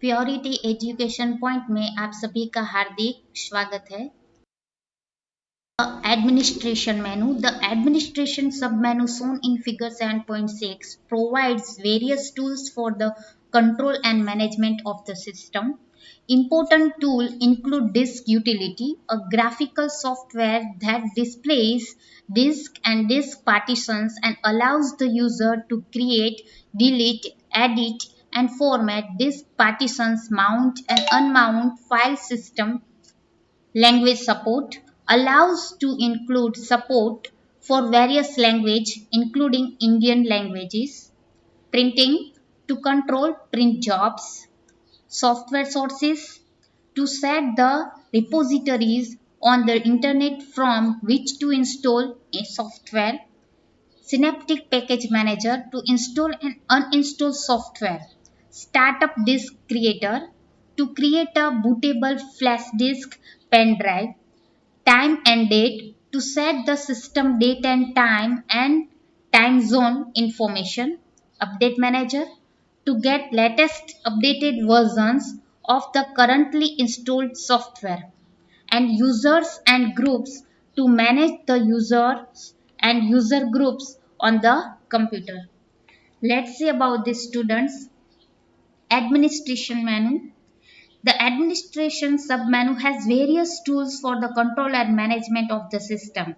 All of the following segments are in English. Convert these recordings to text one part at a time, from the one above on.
Purity education point में आप सभी का हार्दिक स्वागत है। Administration menu. The administration submenu shown in figure 7.6 provides various tools for the control and management of the system. Important tools include disk utility, a graphical software that displays disk and disk partitions and allows the user to create, delete, edit, and format disk partitions, mount and unmount file system. Language support allows to include support for various languages including Indian languages. Printing to control print jobs. Software sources to set the repositories on the internet from which to install a software. Synaptic Package Manager to install and uninstall software. Startup Disk Creator to create a bootable flash disk pen drive. Time and date to set the system date and time zone information. Update Manager to get latest updated versions of the currently installed software, and users and groups to manage the users and user groups on the computer. Let's see about the students. Administration menu. The administration submenu has various tools for the control and management of the system.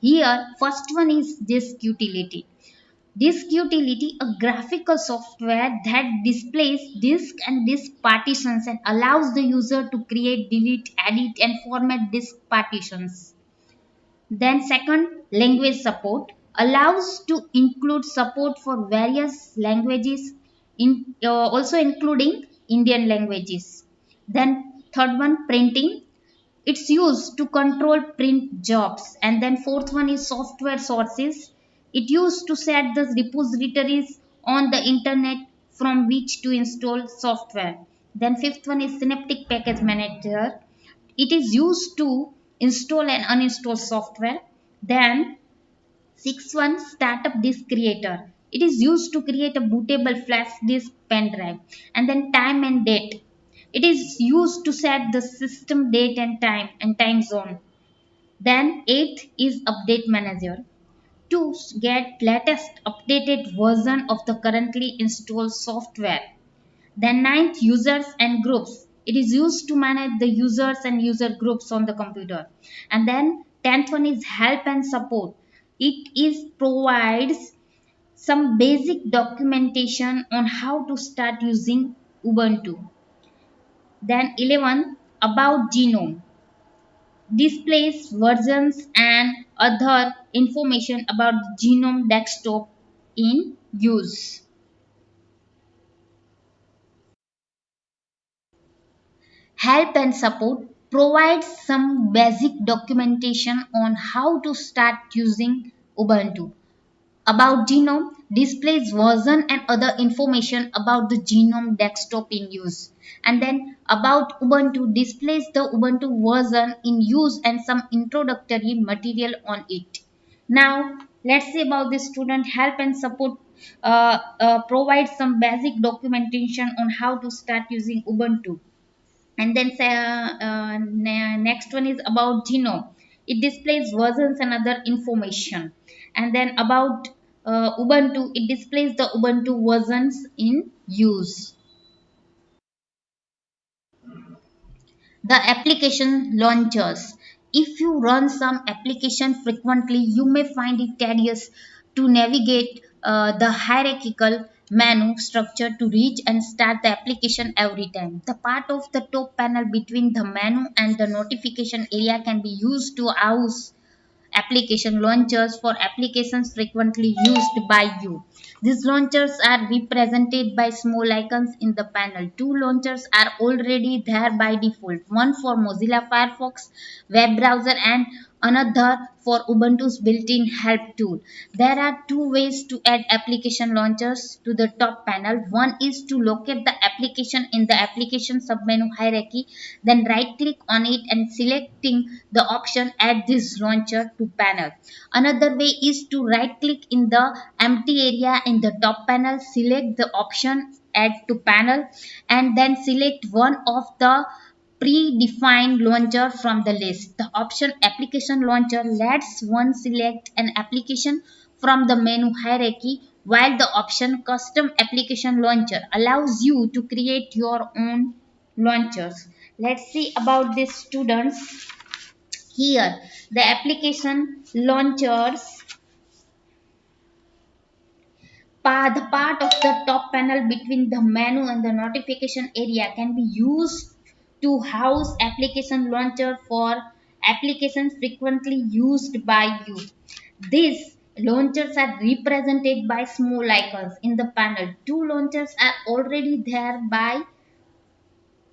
Here, first one is disk utility. Disk utility, a graphical software that displays disk and disk partitions and allows the user to create, delete, edit, and format disk partitions. Then second, language support allows to include support for various languages, also including Indian languages. Then third one, printing. It's used to control print jobs. And then fourth one is software sources. It used to set the repositories on the internet from which to install software. Then fifth one is Synaptic Package Manager. It is used to install and uninstall software. Then sixth one, Startup Disk Creator. It is used to create a bootable flash disk pen drive. And then time and date. It is used to set the system date and time zone. Then eighth is Update Manager to get latest updated version of the currently installed software. Then ninth, users and groups. It is used to manage the users and user groups on the computer. And then tenth one is help and support. It is provides some basic documentation on how to start using Ubuntu. Then 11, about genome, displays versions and other information about the genome desktop in use. Help and support provides some basic documentation on how to start using Ubuntu. About genome displays version and other information about the genome desktop in use. And then about Ubuntu displays the Ubuntu version in use and some introductory material on it. Now let's see about the student. Help and support provides some basic documentation on how to start using Ubuntu. And then next one is about genome. It displays versions and other information. And then about Ubuntu, it displays the Ubuntu versions in use. The application launchers. If you run some application frequently, you may find it tedious to navigate the hierarchical menu structure to reach and start the application every time. The part of the top panel between the menu and the notification area can be used to house application launchers for applications frequently used by you. These launchers are represented by small icons in the panel. Two launchers are already there by default, one for Mozilla Firefox web browser and another for Ubuntu's built-in help tool. There are two ways to add application launchers to the top panel. One is to locate the application in the application submenu hierarchy, then right click on it and selecting the option add this launcher to panel. Another way is to right click in the empty area in the top panel, select the option add to panel, and then select one of the predefined launcher from the list. The option application launcher lets one select an application from the menu hierarchy, while the option custom application launcher allows you to create your own launchers. Let's see about this, students. Here the application launchers, the part of the top panel between the menu and the notification area can be used to house application launcher for applications frequently used by you. These launchers are represented by small icons in the panel. Two launchers are already there by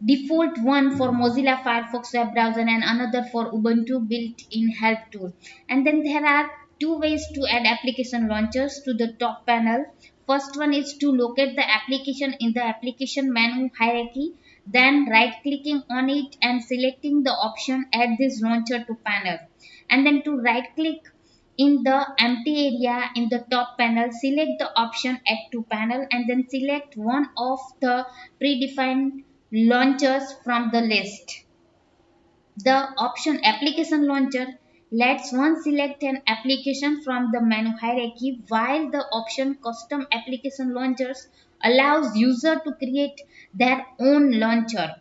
default, one for Mozilla Firefox web browser and another for Ubuntu built-in help tool. And then there are two ways to add application launchers to the top panel. First one is to locate the application in the application menu hierarchy, then right clicking on it and selecting the option add this launcher to panel. And then to right click in the empty area in the top panel, select the option add to panel and then select one of the predefined launchers from the list. The option application launcher lets one select an application from the menu hierarchy, while the option custom application launchers allows user to create their own launcher.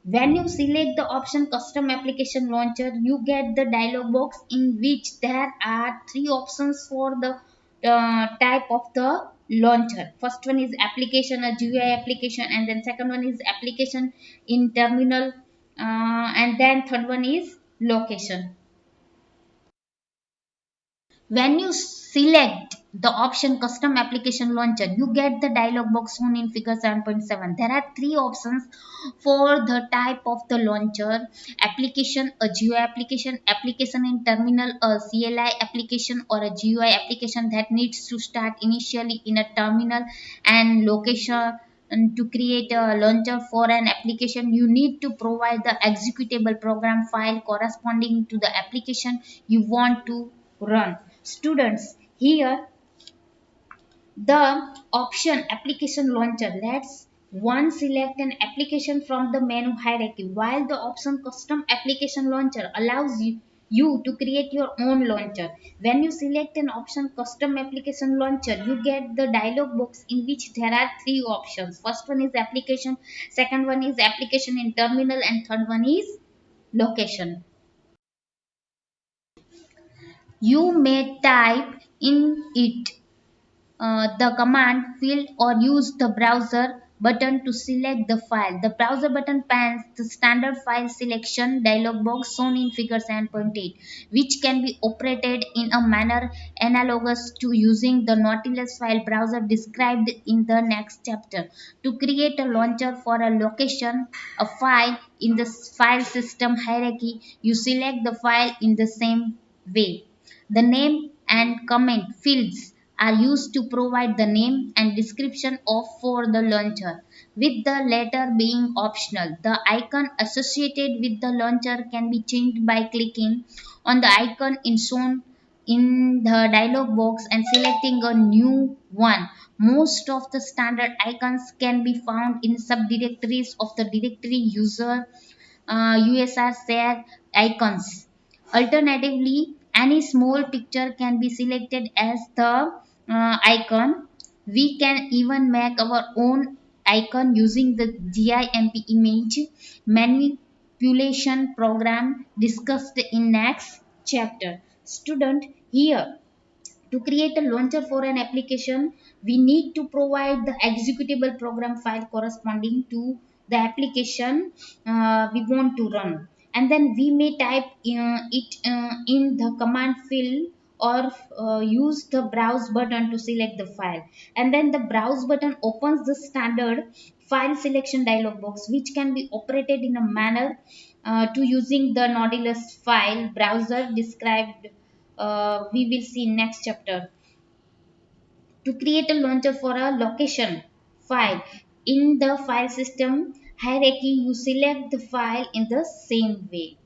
When you select the option custom application launcher, you get the dialog box in which there are three options for the type of the launcher. First one is application, a GUI application, and then second one is application in terminal, and then third one is location. When you select the option custom application launcher, you get the dialog box shown in figure 7.7. There are three options for the type of the launcher: application, a GUI application, application in terminal, a CLI application, or a GUI application that needs to start initially in a terminal, and location. And to create a launcher for an application, you need to provide the executable program file corresponding to the application you want to run. Students, here the option application launcher lets one select an application from the menu hierarchy, while the option custom application launcher allows you to create your own launcher. When you select an option custom application launcher, you get the dialog box in which there are three options. First one is application, second one is application in terminal, and third one is location. You may type in it the command field or use the browser button to select the file. The browser button pans the standard file selection dialog box shown in figure 7.8, which can be operated in a manner analogous to using the Nautilus file browser described in the next chapter. To create a launcher for a location, a file in the file system hierarchy, you select the file in the same way. The name and comment fields are used to provide the name and description of for the launcher, with the latter being optional. The icon associated with the launcher can be changed by clicking on the icon in shown in the dialog box and selecting a new one. Most of the standard icons can be found in subdirectories of the directory user USR share icons. Alternatively, any small picture can be selected as the icon. We can even make our own icon using the GIMP image manipulation program discussed in next chapter. Student, here to create a launcher for an application, we need to provide the executable program file corresponding to the application we want to run. And then we may type it in the command field or use the browse button to select the file. And then the browse button opens the standard file selection dialog box, which can be operated in a manner to using the Nautilus file browser described we will see next chapter. To create a launcher for a location file in the file system hierarchy, you select the file in the same way.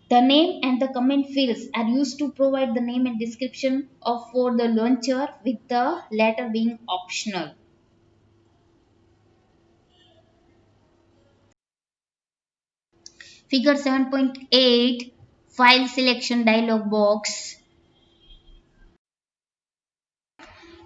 The name and the comment fields are used to provide the name and description of for the launcher, with the latter being optional. Figure 7.8, file selection dialog box.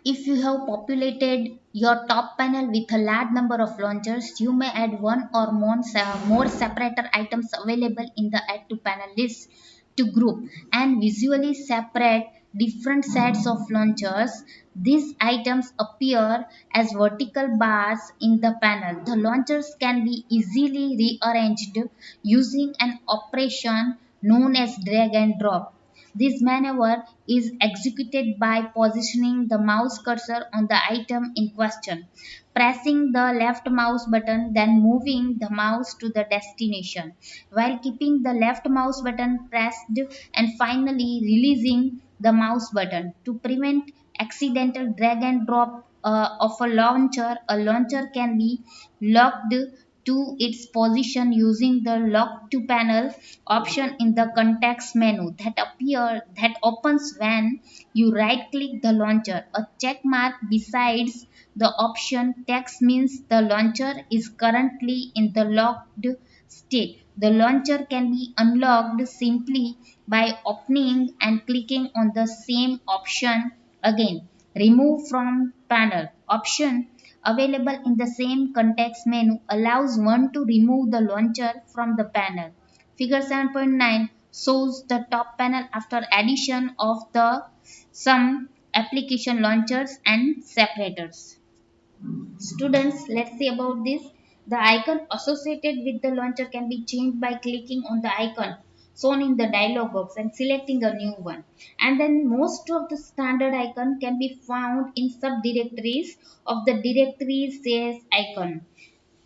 If you have populated your top panel with a large number of launchers, you may add one or more separator items available in the Add to Panel list to group and visually separate different sets of launchers. These items appear as vertical bars in the panel. The launchers can be easily rearranged using an operation known as drag and drop. This maneuver is executed by positioning the mouse cursor on the item in question, pressing the left mouse button, then moving the mouse to the destination, while keeping the left mouse button pressed and finally releasing the mouse button. To prevent accidental drag and drop of a launcher can be locked to its position using the lock to panel option in the context menu that opens when you right click the launcher. A check mark besides the option text means the launcher is currently in the locked state. The launcher can be unlocked simply by opening and clicking on the same option again. Remove from panel option available in the same context menu allows one to remove the launcher from the panel. Figure 7.9 shows the top panel after addition of the some application launchers and separators. Students, let's see about this. The icon associated with the launcher can be changed by clicking on the icon shown in the dialog box and selecting a new one. And then most of the standard icon can be found in subdirectories of the directory says icon.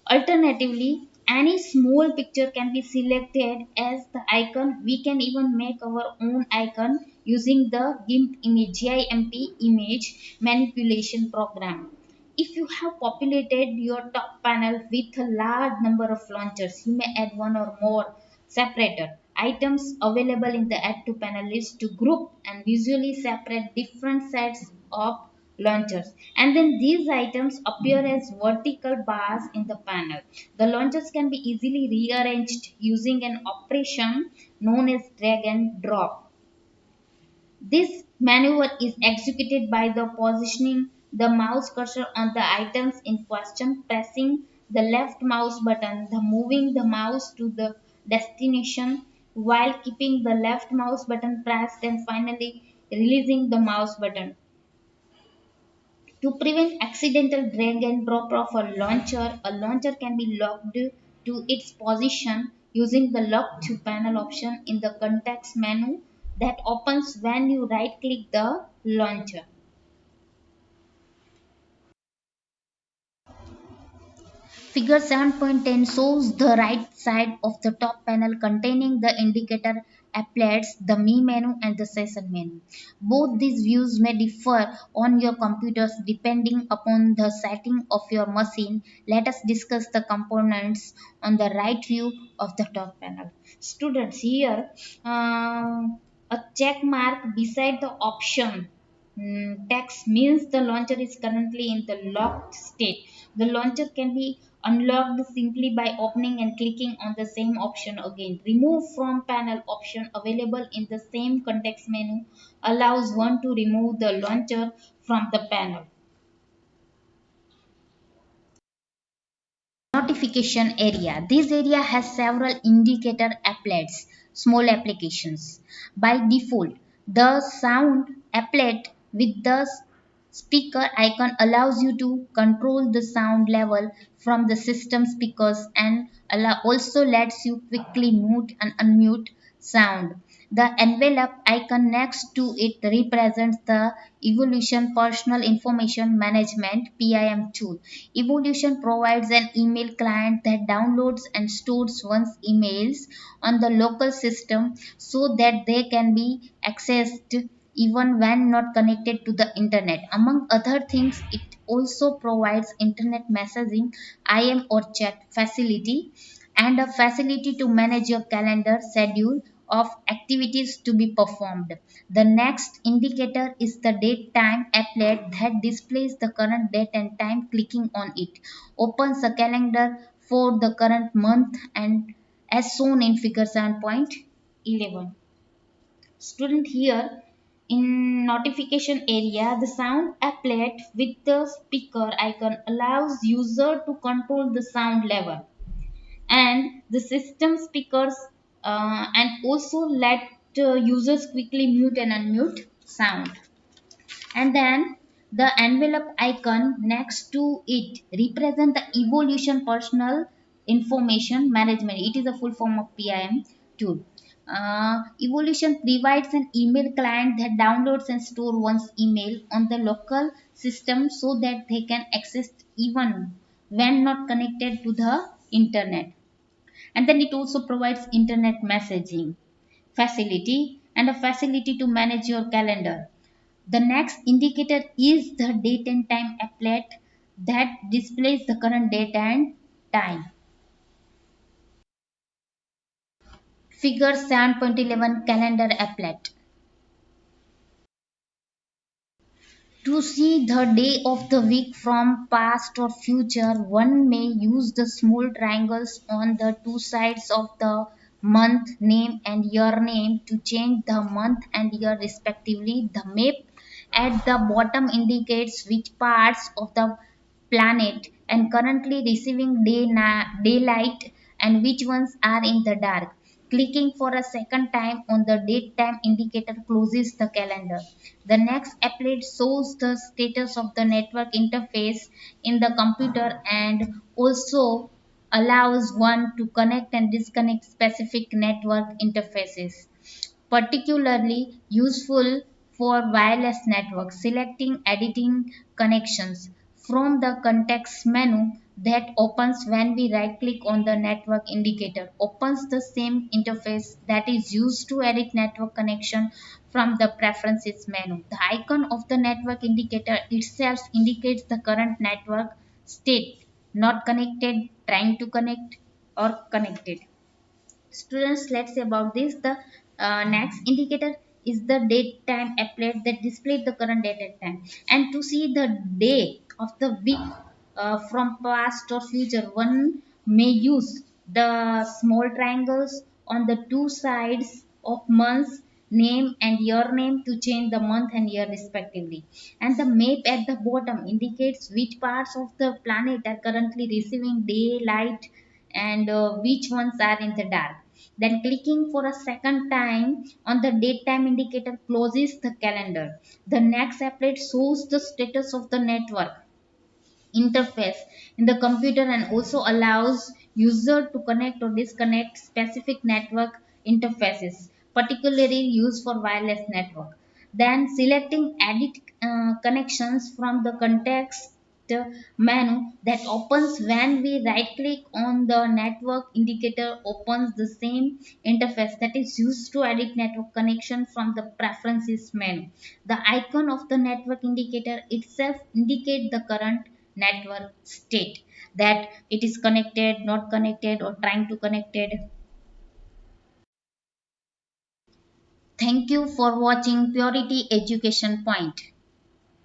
Alternatively, any small picture can be selected as the icon. We can even make our own icon using the GIMP image manipulation program. If you have populated your top panel with a large number of launchers, you may add one or more separator items available in the Add to Panel list to group and visually separate different sets of launchers, and then these items appear as vertical bars in the panel. The launchers can be easily rearranged using an operation known as drag and drop. This maneuver is executed by the positioning the mouse cursor on the items in question, pressing the left mouse button, the moving the mouse to the destination while keeping the left mouse button pressed and finally releasing the mouse button. To prevent accidental drag and drop of a launcher can be locked to its position using the lock to panel option in the context menu that opens when you right click the launcher. Figure 7.10 shows the right side of the top panel containing the indicator applets, the Me menu and the Session menu. Both these views may differ on your computers depending upon the setting of your machine. Let us discuss the components on the right view of the top panel. Students, here a check mark beside the option text means the launcher is currently in the locked state. The launcher can be unlocked simply by opening and clicking on the same option again. Remove from panel option available in the same context menu allows one to remove the launcher from the panel. Notification area. This area has several indicator applets, small applications. By default, the sound applet with the speaker icon allows you to control the sound level from the system speakers and also lets you quickly mute and unmute sound. The envelope icon next to it represents the Evolution Personal Information Management PIM tool. Evolution provides an email client that downloads and stores one's emails on the local system so that they can be accessed even when not connected to the internet. Among other things, it also provides internet messaging, IM or chat facility, and a facility to manage your calendar schedule of activities to be performed. The next indicator is the date time applet that displays the current date and time. Clicking on it opens a calendar for the current month and as shown in figure 7.11. Student, here in notification area, the sound applet with the speaker icon allows user to control the sound level and the system speakers, and also let users quickly mute and unmute sound. And then the envelope icon next to it represent the evolution personal information management. It is a full form of PIM tool. Evolution provides an email client that downloads and store one's email on the local system so that they can access even when not connected to the internet. And then it also provides internet messaging facility and a facility to manage your calendar. The next indicator is the date and time applet that displays the current date and time. Figure 7.11 calendar applet. To see the day of the week from past or future, one may use the small triangles on the two sides of the month name and year name to change the month and year respectively. The map at the bottom indicates which parts of the planet and currently receiving daylight and which ones are in the dark. Clicking for a second time on the date time indicator closes the calendar. The next applet shows the status of the network interface in the computer and also allows one to connect and disconnect specific network interfaces. Particularly useful for wireless networks. Selecting editing connections from the context menu that opens when we right click on the network indicator opens the same interface that is used to edit network connection from the preferences menu. The icon of the network indicator itself indicates the current network state, not connected, trying to connect, or connected. Students, let's say about this. The next indicator is the date time applet that displays the current date and time. And to see the day of the week from past or future, one may use the small triangles on the two sides of months name and year name to change the month and year respectively. And the map at the bottom indicates which parts of the planet are currently receiving daylight and which ones are in the dark. Then clicking for a second time on the date time indicator closes the calendar. The next applet shows the status of the network interface in the computer and also allows user to connect or disconnect specific network interfaces, particularly used for wireless network. Then selecting edit connections from the context menu that opens when we right click on the network indicator opens the same interface that is used to edit network connection from the preferences menu. The icon of the network indicator itself indicates the current network state, that it is connected, not connected, or trying to connected. Thank you for watching Purity Education Point.